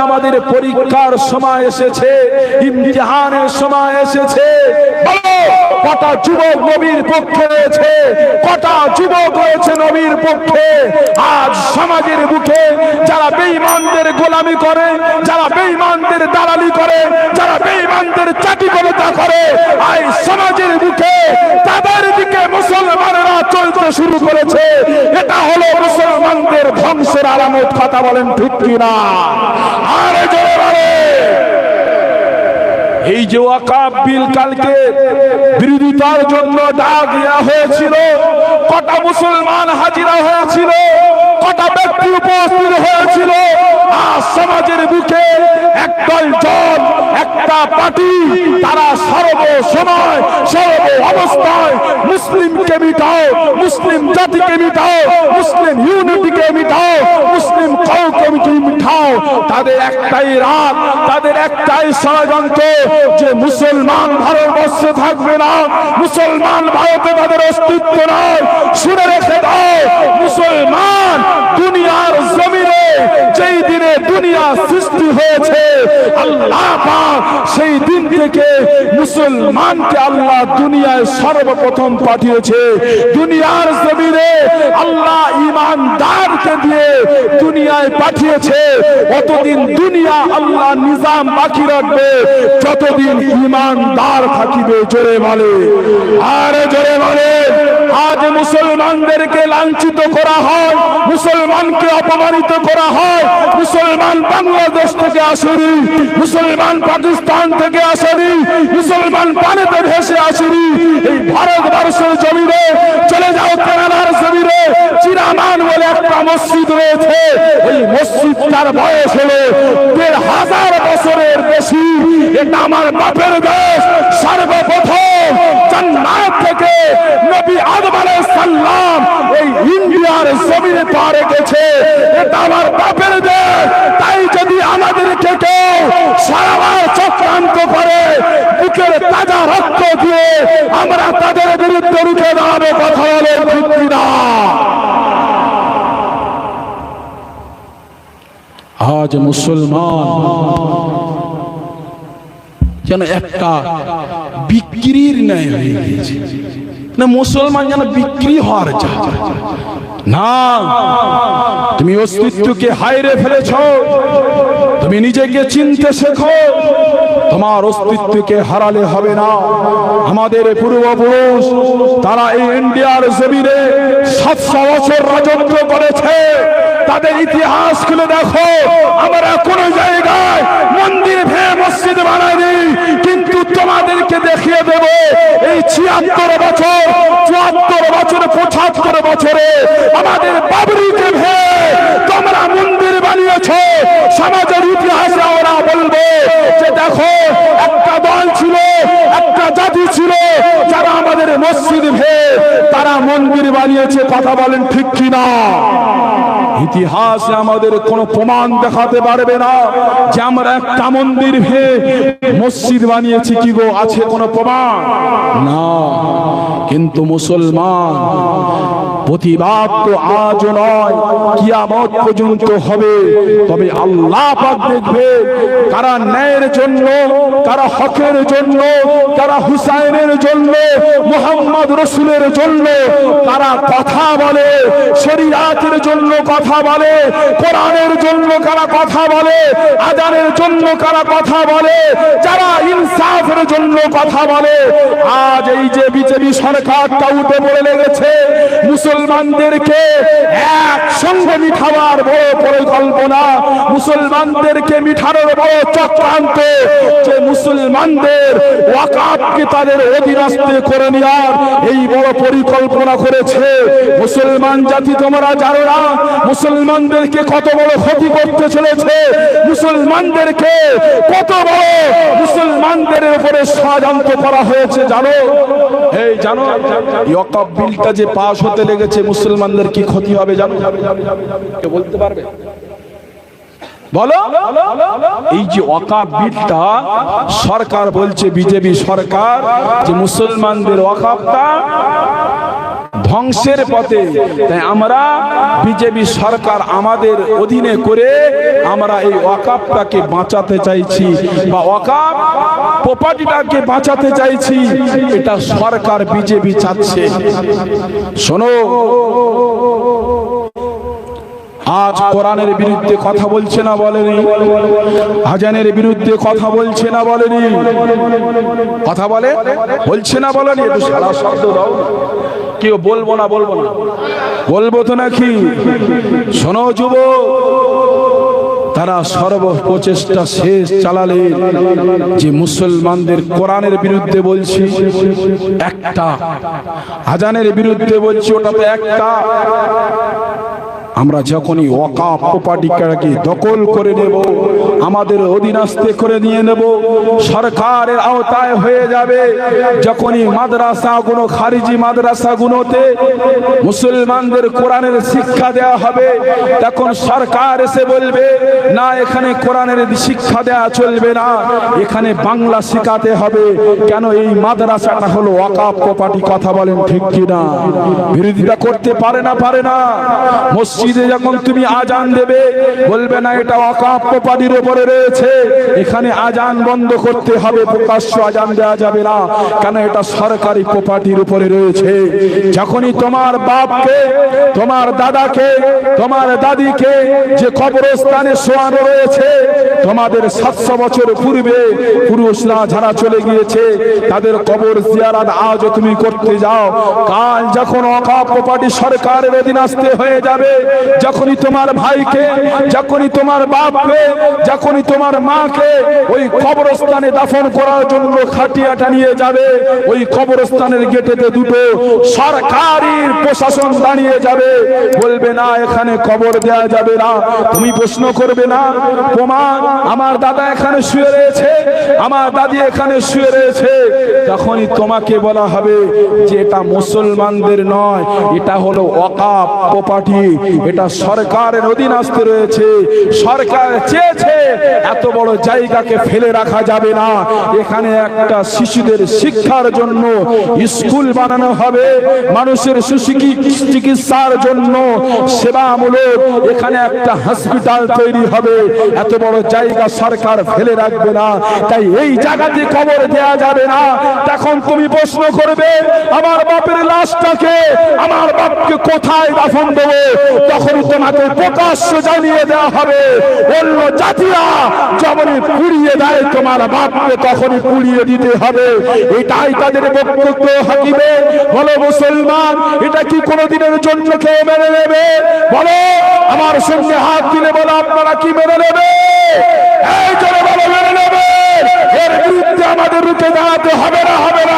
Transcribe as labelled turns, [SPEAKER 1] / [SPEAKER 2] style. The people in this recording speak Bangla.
[SPEAKER 1] আমাদের পরীক্ষার সময় এসেছে, ইমতিহানের সময় এসেছে। কটা যুবক নবীর পক্ষে রয়েছে, কটা যুবক রয়েছে নবীর পক্ষে। আজ সমাজের বুকে যারা বেঈমানদের গোলামি করে, যারা বেঈমানদের দালালি করে, যারা বেঈমানদের চাটিকলতা করে, আজ সমাজের বুকে তাদের দিকে মুসলমানরা চলতে শুরু করেছে। এটা হলো মুসলমানদের ধ্বংসের আলামত। কথা বলেন ঠিক কিনা? আর জোরে বলে, এই যে ওয়াকাফ বিল কালকে বিরোধিতার জন্য ডাক দেওয়া হয়েছিল, কটা মুসলমান হাজিরা হয়েছিল, কটা ব্যক্তি উপস্থিত হয়েছিল। আর সমাজের বুকে একদল জন, একটা পার্টি, তারা সর্বসময় সর্ব অবস্থায় মুসলিমকে মিটাও, মুসলিম জাতিকে মিটাও, মুসলিম ইউনিটিকে মিটাও, মুসলিম কওমকে মিটাও। তাদের একটাই রাত, তাদের একটাই ষড়যন্ত্র যে মুসলমান ভারতবর্ষে থাকবে না, মুসলমান ভারতে তাদের অস্তিত্ব নয়। শুনে রেখে দাও, মুসলমান দুনিয়ার জমিনে যেই দিনে দুনিয়া সৃষ্টি হয়েছে, আল্লাহ পাক সেই দিন থেকে মুসলমানকে আল্লাহ দুনিয়ায় সর্বপ্রথম পাঠিয়েছে। দুনিয়ার জমিনে আল্লাহ ঈমানদারকে দিয়ে দুনিয়ায় পাঠিয়েছে। অতদিন দুনিয়া আল্লাহ নিজাম বাকি রাখবে যতদিন ঈমানদার থাকিবে। জোরে বলে, আর জোরে বলে। আজ মুসলমানদেরকে লাঞ্ছিত করা হয়, মুসলমানকে অপমানিত করা হয়। মুসলমান বাংলাদেশ থেকে আসেনি, মুসলমান পাকিস্তান থেকে আসেনি, মুসলমান পানিতে ভেসে আসেনি। এই ভারতবর্ষের জমিনে চলে যাও, কেরালার জমিনে চিরামান বলে একটা মসজিদ রয়েছে। এই মসজিদটার বয়স হলো ১,৫০০ বছরের বেশি। এটা আমার বাপের দেশ। সর্বপ্রথম জান্নাত থেকে নবী আদম আলাইহিস সালাম এই ইন্ডিয়ার জমিনে পা রেখেছে। এটা আমার বাপের দেশ। তাই যদি আমাদেরকে কেউ সারাবার চক্রান্ত করে, বুকের তাজা রক্ত দিয়ে আমরা তাদের বিরুদ্ধে রুখে দাঁড়াবো। কথা বলে ঠিক কিনা? আজ মুসলমান যেন একটা বিক্রির ন্যায় হয়ে গেছে। না, মুসলমান যেন বিক্রি হওয়ার জায়গা না। তুমি অস্তিত্বকে হারিয়ে ফেলেছ, তুমি নিজেকে চিনতে শেখো। তোমার অস্তিত্বকে হারালে হবে না। আমাদের পূর্বপুরুষ তারা এই ইন্ডিয়ার জমিনে ৭০০ বছর রাজত্ব করেছে। তাদের ইতিহাস খুলে দেখো, আমরা কোন জায়গায় মন্দির ভেঙে মসজিদ বানাইনি, কিন্তু তোমাদেরকে দেখিয়ে দেব এই ৭৬ বছর, ৭৪ বছর, ৭৫ বছরে আমাদের বাবরিকে ভেঙে তোমরা মন্দির বানিয়েছ। সমাজের ইতিহাসে আমরা বলবো যে দেখো, একটা দল ছিল, একটা জাতি ছিল যারা আমাদের মসজিদ ভেঙে তারা মন্দির বানিয়েছে। কথা বলেন ঠিক কিনা? ইতিহাসে আমাদের কোনো প্রমাণ দেখাতে পারবে না যে আমরা একটা মন্দির ভেঙে মসজিদ বানিয়েছি। কি গো, আছে কোনো প্রমাণ? না। কিন্তু মুসলমান প্রতিবাদ তো আজ নয়, কিয়ামত পর্যন্ত হবে। তবে আল্লাহ পাক দেখবে কারা ন্যায়ের জন্য, কারা হকের জন্য, কারা হুসাইনের জন্য, মুহাম্মদ রাসূলের জন্য কারা কথা বলে, শরীয়তের জন্য কথা বলে, কোরআনের জন্য কারা কথা বলে, আযানের জন্য কারা কথা বলে, যারা ইনসাফের জন্য কথা বলে। আজ এই যে বিজেপি সরকারটা উঠে পড়ে লেগেছে, মুসলমানদেরকে একসঙ্গে মিঠাবার বড় পরিকল্পনা, মুসলমানদেরকে মিঠানোর বড় চক্রান্ত, যে মুসলমানদের ওয়াকাফকে তাদের অধীনস্থে করে নেওয়ার এই বড় পরিকল্পনা করেছে। মুসলমান জাতি তোমরা জানো না মুসলমানদেরকে কত বড় ক্ষতি করতে চলেছে, মুসলমানদেরকে কত বড় মুসলমানদের উপরে ষড়যন্ত্র করা হয়েছে জানো? এই জানো ওয়াকাফ বিলটা যে পাস হতে লেগেছে, মুসলমানদের কি ক্ষতি হবে জানো? কে বলতে পারবে? বলো। এই যে ওয়াকাফ বিলটা সরকার বলছে, বিজেপি সরকার, যে মুসলমানদের ওয়াকাফটা ধ্বংসের পথে। তাই আমরা বিজেপি সরকার আমাদের অধীনে করে আমরা এই ওয়াকাফটাকে বাঁচাতে চাইছি, বা ওয়াকাফ প্রপার্টিটাকে বাঁচাতে চাইছি। এটা সরকার বিজেপি চাচ্ছে। শোনো, আজ কোরআনের বিরুদ্ধে কথা বলছে না বলেনি, আজানের বিরুদ্ধে কথা বলছে না বলেনি, কথা বলে বলছে না বলেনি, একটু সারা শব্দ দাও। কেউ বলবো না, বলবো না, বলবো তো নাকি? শোনো যুবক, তারা সর্বপ্রচেষ্টা শেষ চালালেন যে মুসলমানদের কোরআনের বিরুদ্ধে বলছি একটা, আজানের বিরুদ্ধে বলছি ওটা তো একটা। আমরা যখনই ওয়াকাফ প্রপার্টিটাকে দখল করে নেব, আমাদের অধীনস্থে করে নিয়ে নেব, সরকারের আওতায় হয়ে যাবে। যখনই মাদ্রাসাগুলো, খারিজি মাদ্রাসাগুলোতে মুসলমানদের কোরআনের শিক্ষা দেওয়া হবে, তখন সরকার এসে বলবে না, এখানে কোরআনের শিক্ষা দেওয়া চলবে না, এখানে বাংলা শেখাতে হবে। কেন? এই মাদ্রাসাটা হলো ওয়াকাফ প্রপার্টি। কথা বলেন ঠিক কিনা? বিরোধিতা করতে পারে না, পারে না? মসজিদে যখন তুমি আজান দেবে, বলবে না এটা ওয়াকাফ প্রপার্টির উপরে রয়েছে, এখানে আজান বন্ধ করতে হবে, প্রকাশ্য আজান দেওয়া যাবে না, কেন? এটা সরকারি প্রপার্টির উপরে রয়েছে। যখনই তোমার বাপকে, তোমার দাদাকে, তোমার দাদিকে যে কবরস্থানে শোয়ানো রয়েছে, তোমাদের 700 বছর পূর্বে পুরুষরা যারা চলে গিয়েছে তাদের কবর জিয়ারত আজও তুমি করতে যাও। কাল যখন ওয়াকাফ প্রপার্টি সরকারের অধীনস্থ হয়ে যাবে, যখনই তোমার ভাইকে, যখনই তোমার বাপকে, যখনই তোমার মাকে ওই কবরস্থানে দাফন করার জন্য খাটিয়াটা নিয়ে যাবে, ওই কবরস্থানের গেটেতে দুটো সরকারি প্রশাসন দাঁড়িয়ে যাবে, বলবে না এখানে কবর দেয়া যাবে না। তুমি প্রশ্ন করবে না, প্রমাণ আমার দাদা এখানে শুয়ে রয়েছে, আমার দাদি এখানে শুয়ে রয়েছে। তখনই তোমাকে বলা হবে যে এটা মুসলমানদের নয়, এটা হলো ওয়াকাফ প্রপার্টি, এটা সরকারের অধীনস্থ রয়েছে। সরকার চেয়েছে এত বড় জায়গাকে ফেলে রাখা যাবে না, এখানে একটা শিশুদের শিক্ষার জন্য স্কুল বানানো হবে, মানুষের সুচিকিৎসার জন্য সেবামূলক এখানে একটা হসপিটাল তৈরি হবে। এত বড় জায়গা সরকার ফেলে রাখবে না, তাই এই জায়গাতে কবর দেয়া যাবে না। তখন তুমি প্রশ্ন করবে আমার বাপের লাশটাকে, আমার বাপকে কোথায় দাফন দেবো? তখন তোমাকে প্রকাশ্য জানিয়ে দেওয়া হবে। অন্য জাতিরা যেমনই পুড়িয়ে দেয় তোমার বাপকে তখনই পুড়িয়ে দিতে হবে। এটাই তাদের বক্তব্য। হাকিমে বলো মুসলমান, এটা কি কোনোদিনের জন্য কেউ মেনে নেবে? বলো, আমার সঙ্গে হাত দিলে বলো আপনারা কি মেনে নেবে? এই জন্য বলো মেনে নেবে। এর বিরুদ্ধে আমাদের রুখে দাঁড়াতে হবে না, হবে না?